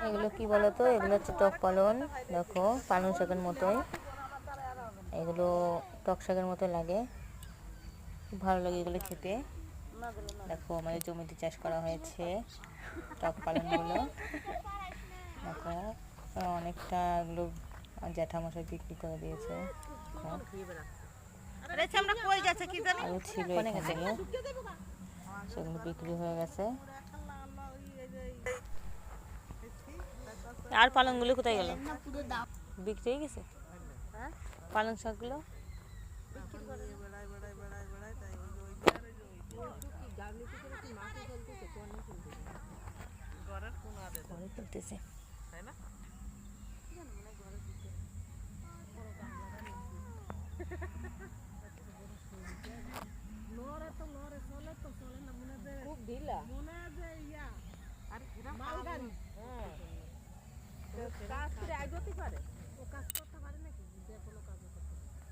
এগুলো কি বলতো, এগুলো হচ্ছে টক পালন। দেখো পালং শাকের মতোই, এগুলো টক শাকের মতো লাগে, খুব ভালো লাগে এগুলো খেতে। দেখো আমাদের জমিতে চাষ করা হয়েছে টক পালনগুলো। দেখো অনেকটা এগুলো জ্যাঠামশাই বিক্রি করে দিয়েছে। আরও ছিল এখানে, সেগুলো বিক্রি হয়ে গেছে। আর পালংগুলো কোথায় গেল? বিক্রি হয়ে গেছে পালং শাকগুলো। ফেলতেছে খুব ঢিলা কাজ করে আগতে পারে ও কাজ করতে পারে